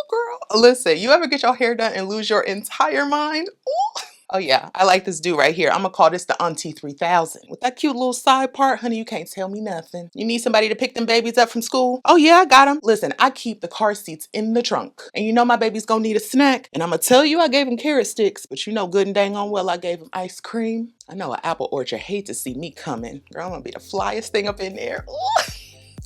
girl. Listen, you ever get your hair done and lose your entire mind? Ooh. Oh yeah, I like this dude right here. I'm gonna call this the Auntie 3000. With that cute little side part, honey, you can't tell me nothing. You need somebody to pick them babies up from school? Oh yeah, I got them. Listen, I keep the car seats in the trunk. And you know my baby's gonna need a snack. And I'm gonna tell you I gave him carrot sticks, but you know good and dang on well I gave him ice cream. I know an apple orchard hate to see me coming. Girl, I'm gonna be the flyest thing up in there. Ooh.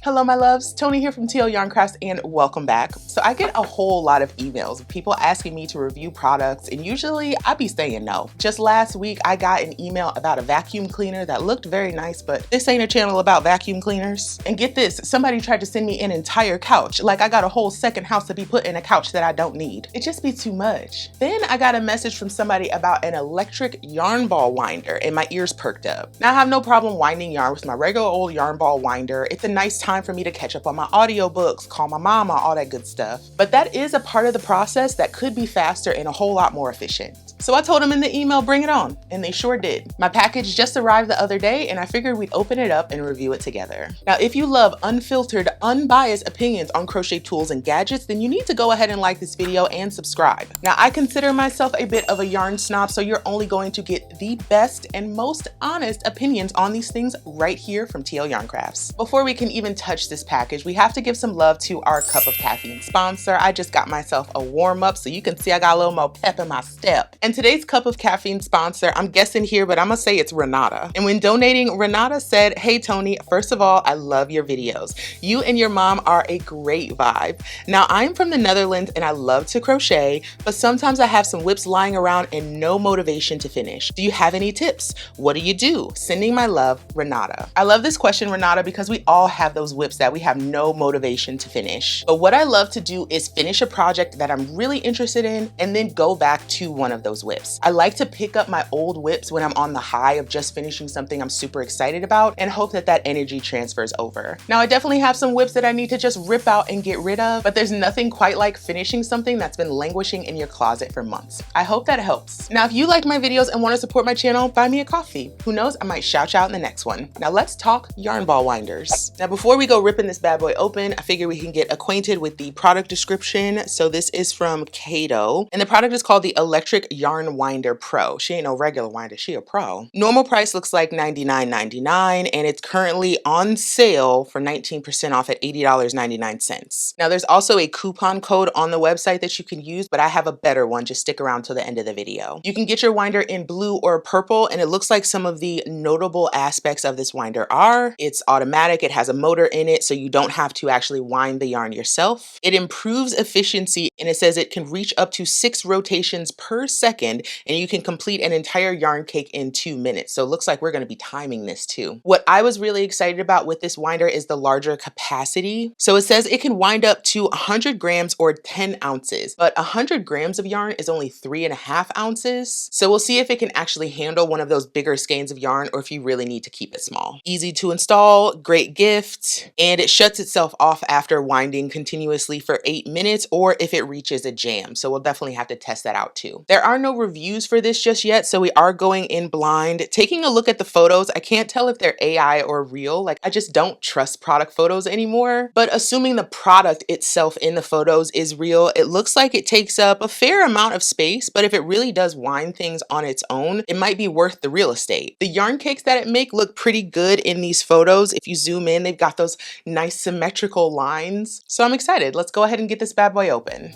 Hello, my loves. Tony here from TL Yarn Crafts and welcome back. So I get a whole lot of emails of people asking me to review products and usually I be saying no. Just last week, I got an email about a vacuum cleaner that looked very nice, but this ain't a channel about vacuum cleaners. And get this, somebody tried to send me an entire couch. Like I got a whole second house to be put in a couch that I don't need. It just be too much. Then I got a message from somebody about an electric yarn ball winder and my ears perked up. Now I have no problem winding yarn with my regular old yarn ball winder. It's a nice time for me to catch up on my audiobooks, call my mama, all that good stuff. But that is a part of the process that could be faster and a whole lot more efficient. So I told them in the email, bring it on, and they sure did. My package just arrived the other day and I figured we'd open it up and review it together. Now, if you love unfiltered, unbiased opinions on crochet tools and gadgets, then you need to go ahead and like this video and subscribe. Now, I consider myself a bit of a yarn snob, so you're only going to get the best and most honest opinions on these things right here from TL Yarn Crafts. Before we can even touch this package, we have to give some love to our Cup of Caffeine sponsor. I just got myself a warm up so you can see I got a little more pep in my step. And today's Cup of Caffeine sponsor, I'm guessing here, but I'm gonna say it's Renata. And when donating, Renata said, hey Tony, first of all, I love your videos. You and your mom are a great vibe. Now I'm from the Netherlands and I love to crochet, but sometimes I have some whips lying around and no motivation to finish. Do you have any tips? What do you do? Sending my love, Renata. I love this question, Renata, because we all have those whips that we have no motivation to finish. But what I love to do is finish a project that I'm really interested in and then go back to one of those whips. I like to pick up my old whips when I'm on the high of just finishing something I'm super excited about and hope that that energy transfers over. Now, I definitely have some whips that I need to just rip out and get rid of, but there's nothing quite like finishing something that's been languishing in your closet for months. I hope that helps. Now, if you like my videos and want to support my channel, buy me a coffee. Who knows, I might shout you out in the next one. Now let's talk yarn ball winders. Now, before we go ripping this bad boy open, I figure we can get acquainted with the product description. So this is from Kato, and the product is called the Electric Yarn Winder Pro. She ain't no regular winder, she a pro. Normal price looks like $99.99, and it's currently on sale for 19% off at $80.99. Now there's also a coupon code on the website that you can use, but I have a better one. Just stick around till the end of the video. You can get your winder in blue or purple, and it looks like some of the notable aspects of this winder are: it's automatic, it has a motor in it, so you don't have to actually wind the yarn yourself. It improves efficiency, and it says it can reach up to 6 rotations per second, and you can complete an entire yarn cake in 2 minutes. So it looks like we're going to be timing this too. What I was really excited about with this winder is the larger capacity. So it says it can wind up to 100 grams or 10 ounces, but 100 grams of yarn is only 3.5 ounces. So we'll see if it can actually handle one of those bigger skeins of yarn or if you really need to keep it small. Easy to install, great gift, and it shuts itself off after winding continuously for 8 minutes or if it reaches a jam. So we'll definitely have to test that out too. There are no reviews for this just yet, so we are going in blind. Taking a look at the photos, I can't tell if they're AI or real. Like, I just don't trust product photos anymore. But assuming the product itself in the photos is real, it looks like it takes up a fair amount of space, but if it really does wind things on its own, it might be worth the real estate. The yarn cakes that it makes look pretty good in these photos. If you zoom in, they've got those nice symmetrical lines. So I'm excited. Let's go ahead and get this bad boy open.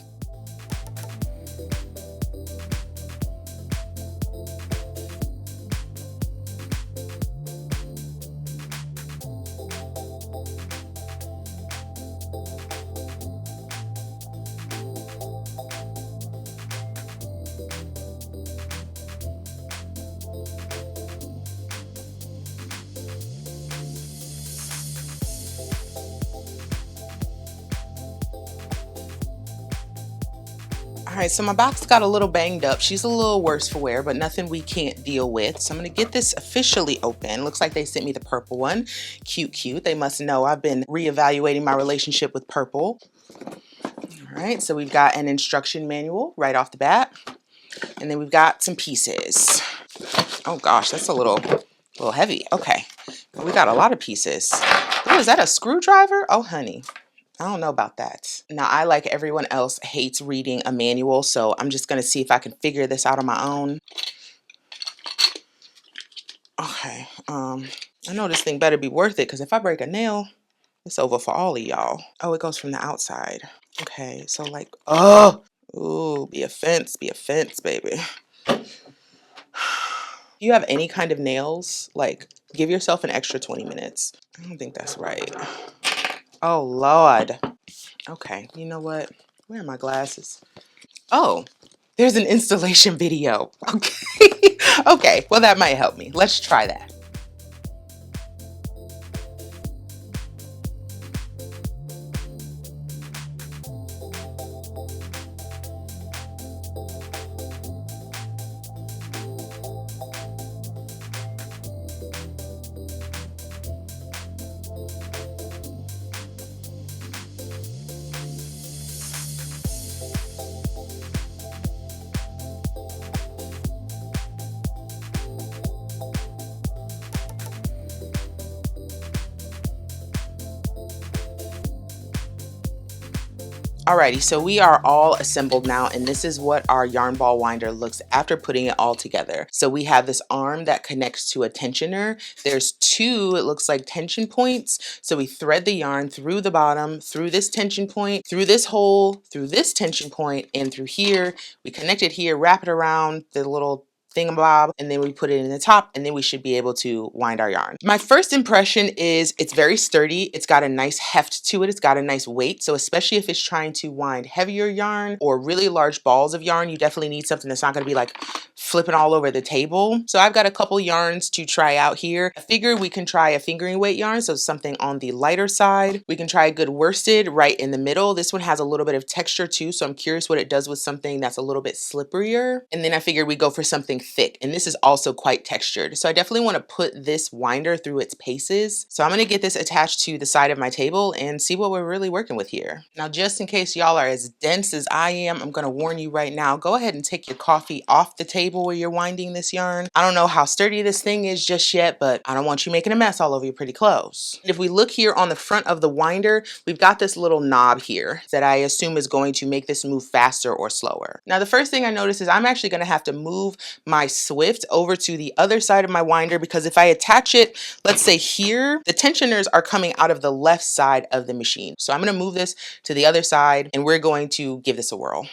All right, so my box got a little banged up. She's a little worse for wear, but nothing we can't deal with. So I'm gonna get this officially open. Looks like they sent me the purple one. Cute, cute. They must know I've been reevaluating my relationship with purple. All right, so we've got an instruction manual right off the bat. And then we've got some pieces. Oh gosh, that's a little heavy. Okay, we got a lot of pieces. Oh, is that a screwdriver? Oh, honey. I don't know about that. Now, I, like everyone else, hates reading a manual, so I'm just gonna see if I can figure this out on my own. Okay, I know this thing better be worth it, because if I break a nail, it's over for all of y'all. Oh, it goes from the outside. Okay, so like, oh, ooh, be a fence, baby. If you have any kind of nails, like, give yourself an extra 20 minutes. I don't think that's right. Oh, Lord. Okay, you know what? Where are my glasses? Oh, there's an installation video. Okay. Okay, well, that might help me. Let's try that. Alrighty, so we are all assembled now, and this is what our yarn ball winder looks after putting it all together. So we have this arm that connects to a tensioner. There's two, it looks like, tension points. So we thread the yarn through the bottom, through this tension point, through this hole, through this tension point, and through here. We connect it here, wrap it around the little thingamabob, and then we put it in the top, and then we should be able to wind our yarn. My first impression is it's very sturdy. It's got a nice heft to it. It's got a nice weight. So especially if it's trying to wind heavier yarn or really large balls of yarn, you definitely need something that's not going to be like flipping all over the table. So I've got a couple yarns to try out here. I figured we can try a fingering weight yarn, so something on the lighter side. We can try a good worsted right in the middle. This one has a little bit of texture too, so I'm curious what it does with something that's a little bit slipperier. And then I figured we go for something thick, and this is also quite textured. So I definitely want to put this winder through its paces. So I'm going to get this attached to the side of my table and see what we're really working with here. Now, just in case y'all are as dense as I am, I'm going to warn you right now, go ahead and take your coffee off the table where you're winding this yarn. I don't know how sturdy this thing is just yet, but I don't want you making a mess all over your pretty clothes. If we look here on the front of the winder, we've got this little knob here that I assume is going to make this move faster or slower. Now, the first thing I notice is I'm actually going to have to move my Swift over to the other side of my winder, because if I attach it, let's say here, the tensioners are coming out of the left side of the machine. So I'm going to move this to the other side, and we're going to give this a whirl.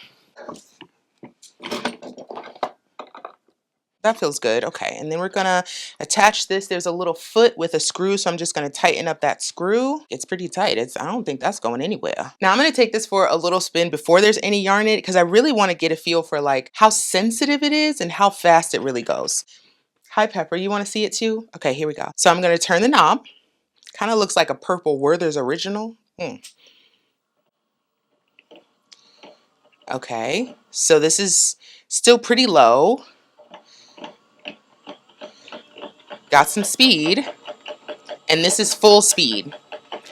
That feels good. Okay, and then we're gonna attach this. There's a little foot with a screw, so I'm just gonna tighten up that screw. It's pretty tight. I don't think that's going anywhere. Now I'm gonna take this for a little spin before there's any yarn in it, because I really want to get a feel for like how sensitive it is and how fast it really goes. Hi, Pepper, you want to see it too? Okay, here we go. So I'm gonna turn the knob. Kind of looks like a purple Werther's Original. Okay, so this is still pretty low. Got some speed, and this is full speed.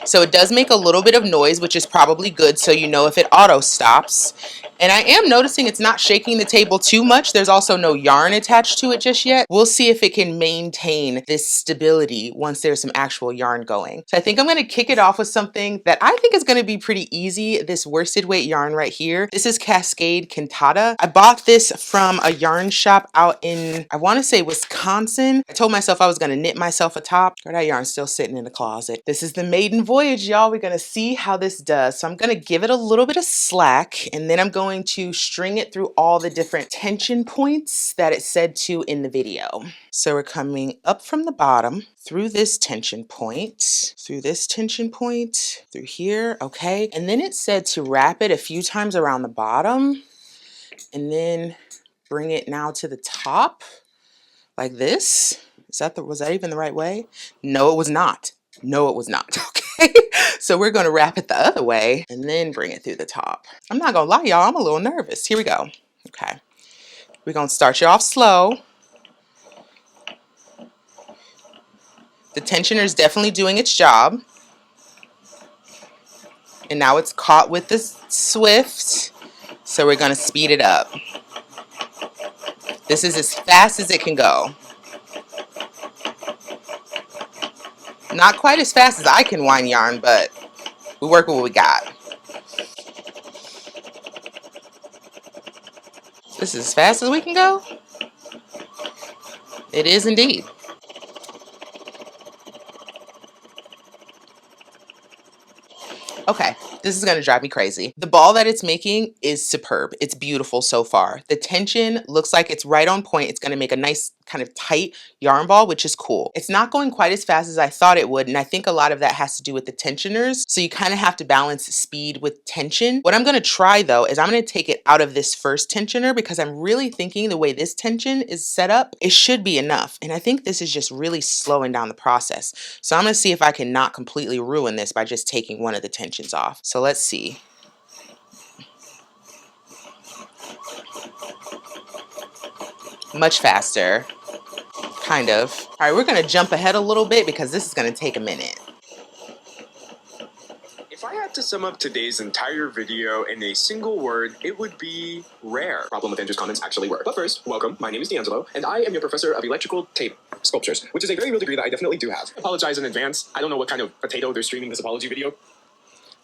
So it does make a little bit of noise, which is probably good, so you know if it auto stops. And I am noticing it's not shaking the table too much. There's also no yarn attached to it just yet. We'll see if it can maintain this stability once there's some actual yarn going. So I think I'm going to kick it off with something that I think is going to be pretty easy. This worsted weight yarn right here. This is Cascade Cantata. I bought this from a yarn shop out in, I want to say, Wisconsin. I told myself I was going to knit myself a top. Or that yarn's still sitting in the closet. This is the maiden voyage, y'all. We're going to see how this does. So I'm going to give it a little bit of slack, and then I'm going to string it through all the different tension points that it said to in the video. So we're coming up from the bottom through this tension point, through this tension point, through here, okay. And then it said to wrap it a few times around the bottom, and then bring it now to the top, like this. Was that even the right way? No, it was not. No, it was not. Okay. So we're going to wrap it the other way and then bring it through the top. I'm not going to lie, y'all. I'm a little nervous. Here we go. Okay. We're going to start you off slow. The tensioner is definitely doing its job. And now it's caught with the Swift. So we're going to speed it up. This is as fast as it can go. Not quite as fast as I can wind yarn, but We work with what we got. This is as fast as we can go. It is indeed. Okay, this is gonna drive me crazy. The ball that it's making is superb. It's beautiful so far. The tension looks like it's right on point. It's gonna make a nice kind of tight yarn ball, which is cool. It's not going quite as fast as I thought it would, and I think a lot of that has to do with the tensioners. So you kind of have to balance speed with tension. What I'm gonna try though is I'm gonna take it out of this first tensioner because I'm really thinking the way this tension is set up, it should be enough. And I think this is just really slowing down the process. So I'm gonna see if I can not completely ruin this by just taking one of the tensions off. So let's see. Much faster. Kind of. All right, we're gonna jump ahead a little bit because this is gonna take a minute. If I had to sum up today's entire video in a single word, it would be rare. Problem with Andrew's comments actually were. But first, welcome. My name is D'Angelo, and I am your professor of electrical tape sculptures, which is a very real degree that I definitely do have. I apologize in advance. I don't know what kind of potato they're streaming this apology video.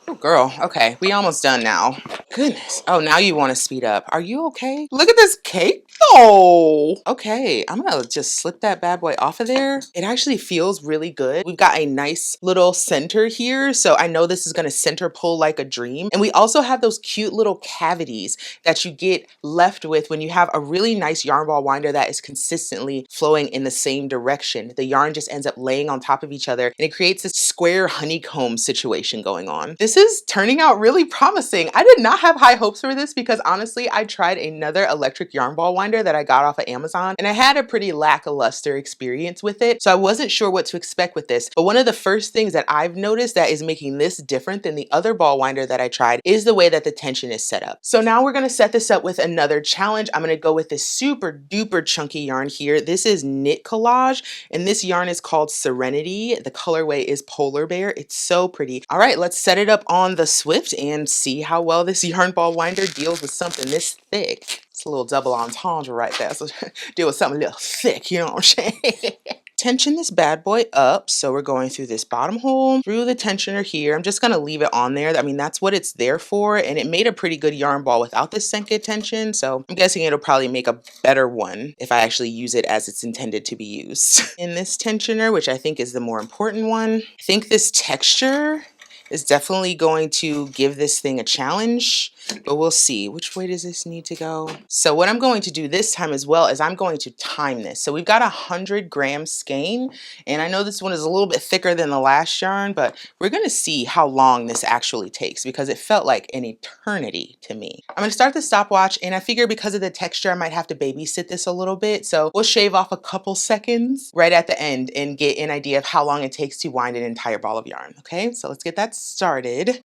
Oh, girl. Okay, we almost done now. Goodness. Oh, now you want to speed up. Are you okay? Look at this cake. Oh, okay. I'm gonna just slip that bad boy off of there. It actually feels really good. We've got a nice little center here, so I know this is gonna center pull like a dream. And we also have those cute little cavities that you get left with when you have a really nice yarn ball winder that is consistently flowing in the same direction. The yarn just ends up laying on top of each other, and it creates this square honeycomb situation going on. This is turning out really promising. I did not have high hopes for this because honestly, I tried another electric yarn ball winder that I got off of Amazon, and I had a pretty lackluster experience with it. So I wasn't sure what to expect with this. But one of the first things that I've noticed that is making this different than the other ball winder that I tried is the way that the tension is set up. So now we're gonna set this up with another challenge. I'm gonna go with this super duper chunky yarn here. This is Knit Collage, and this yarn is called Serenity. The colorway is Polar Bear. It's so pretty. All right, let's set it up on the Swift and see how well this yarn ball winder deals with something this thick. It's a little double entendre right there. So deal with something a little thick, you know what I'm saying? Tension this bad boy up. So we're going through this bottom hole, through the tensioner here. I'm just gonna leave it on there. I mean, that's what it's there for. And it made a pretty good yarn ball without this Senke tension. So I'm guessing it'll probably make a better one if I actually use it as it's intended to be used. In this tensioner, which I think is the more important one, I think this texture is definitely going to give this thing a challenge, but we'll see. Which way does this need to go? So what I'm going to do this time as well is I'm going to time this. So we've got 100-gram skein, and I know this one is a little bit thicker than the last yarn, but we're gonna see how long this actually takes because it felt like an eternity to me. I'm gonna start the stopwatch, and I figure because of the texture, I might have to babysit this a little bit. So we'll shave off a couple seconds right at the end and get an idea of how long it takes to wind an entire ball of yarn. Okay, so let's get that started.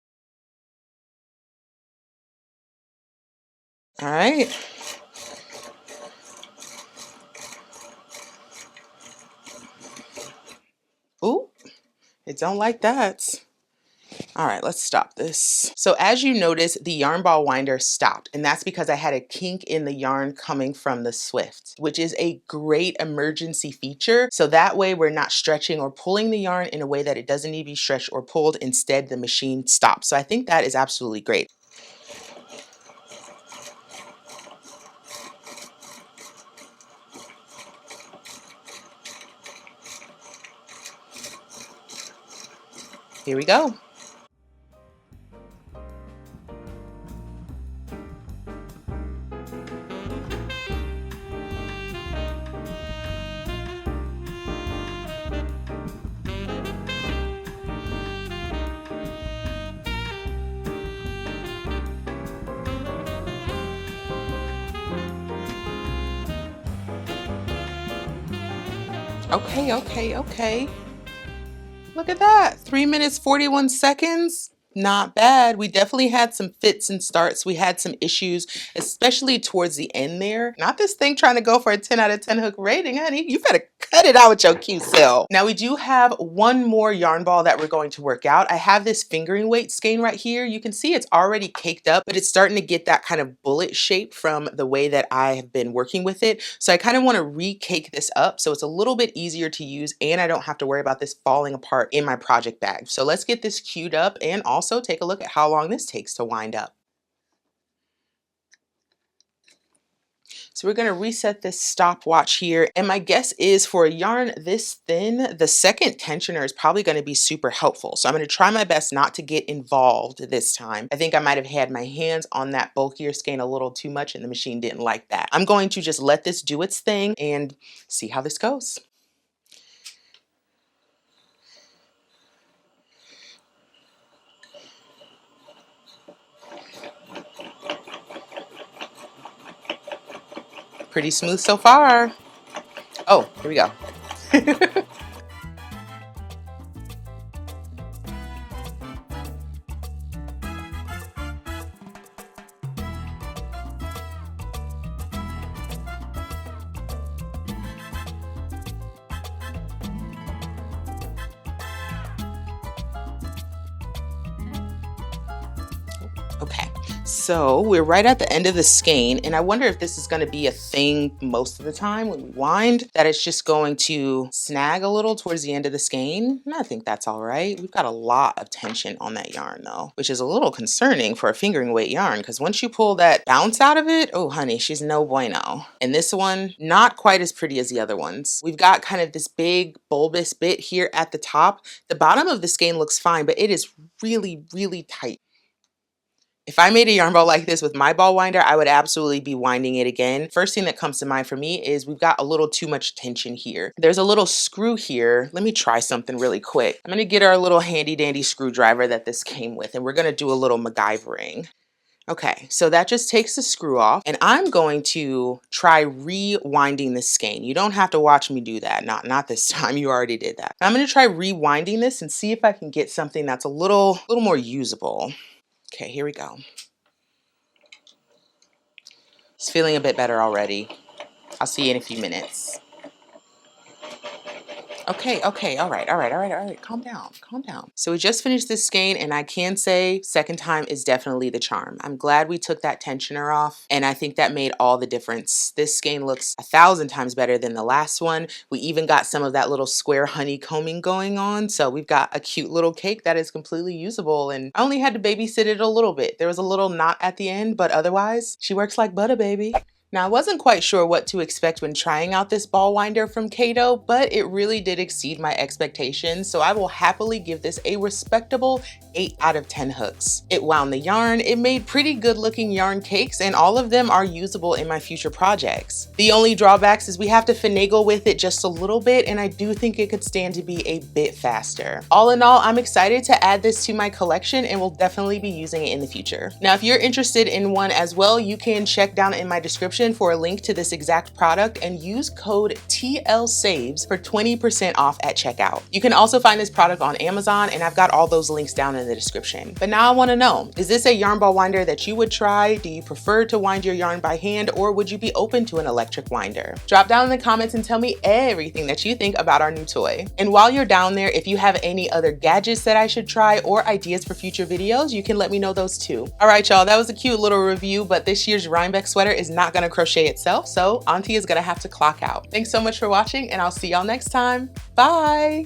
All right. Ooh, it don't like that. All right, let's stop this. So as you notice, the yarn ball winder stopped, and that's because I had a kink in the yarn coming from the Swift, which is a great emergency feature. So that way we're not stretching or pulling the yarn in a way that it doesn't need to be stretched or pulled. Instead, the machine stops. So I think that is absolutely great. Here we go. Okay. Look at that. 3 minutes, 41 seconds. Not bad. We definitely had some fits and starts. We had some issues, especially towards the end there. Not this thing trying to go for a 10 out of 10 hook rating, honey. You better Cut it out with your cute self. Now we do have one more yarn ball that we're going to work out. I have this fingering weight skein right here. You can see it's already caked up, but it's starting to get that kind of bullet shape from the way that I have been working with it. So I kind of want to re-cake this up so it's a little bit easier to use and I don't have to worry about this falling apart in my project bag. So let's get this queued up and also take a look at how long this takes to wind up. So we're going to reset this stopwatch here. And my guess is for a yarn this thin, the second tensioner is probably going to be super helpful. So I'm going to try my best not to get involved this time. I think I might have had my hands on that bulkier skein a little too much and the machine didn't like that. I'm going to just let this do its thing and see how this goes. Pretty smooth so far. Oh, here we go. Okay, so we're right at the end of the skein, and I wonder if this is going to be a thing most of the time when we wind, that it's just going to snag a little towards the end of the skein. And I think that's all right. We've got a lot of tension on that yarn though, which is a little concerning for a fingering weight yarn, because once you pull that bounce out of it, oh honey, she's no bueno. And this one, not quite as pretty as the other ones. We've got kind of this big bulbous bit here at the top. The bottom of the skein looks fine, but it is really, really tight. If I made a yarn ball like this with my ball winder, I would absolutely be winding it again. First thing that comes to mind for me is we've got a little too much tension here. There's a little screw here. Let me try something really quick. I'm gonna get our little handy dandy screwdriver that this came with, and we're gonna do a little MacGyvering. Okay, so that just takes the screw off, and I'm going to try rewinding this skein. You don't have to watch me do that. Not this time, you already did that. I'm gonna try rewinding this and see if I can get something that's a little more usable. Okay, here we go. It's feeling a bit better already. I'll see you in a few minutes. Okay, all right. Calm down. So we just finished this skein, and I can say second time is definitely the charm. I'm glad we took that tensioner off, and I think that made all the difference. This skein looks 1,000 times better than the last one. We even got some of that little square honeycombing going on, so we've got a cute little cake that is completely usable, and I only had to babysit it a little bit. There was a little knot at the end, but otherwise, she works like butter, baby. Now, I wasn't quite sure what to expect when trying out this ball winder from Kato, but it really did exceed my expectations, so I will happily give this a respectable 8 out of 10 hooks. It wound the yarn, it made pretty good looking yarn cakes, and all of them are usable in my future projects. The only drawbacks is we have to finagle with it just a little bit, and I do think it could stand to be a bit faster. All in all, I'm excited to add this to my collection and will definitely be using it in the future. Now, if you're interested in one as well, you can check down in my description for a link to this exact product and use code TLSaves for 20% off at checkout. You can also find this product on Amazon, and I've got all those links down in the description. But now I want to know, is this a yarn ball winder that you would try? Do you prefer to wind your yarn by hand, or would you be open to an electric winder? Drop down in the comments and tell me everything that you think about our new toy. And while you're down there, if you have any other gadgets that I should try or ideas for future videos, you can let me know those too. All right, y'all, that was a cute little review, but this year's Rhinebeck sweater is not gonna crochet itself, so Auntie is gonna have to clock out. Thanks so much for watching, and I'll see y'all next time. Bye.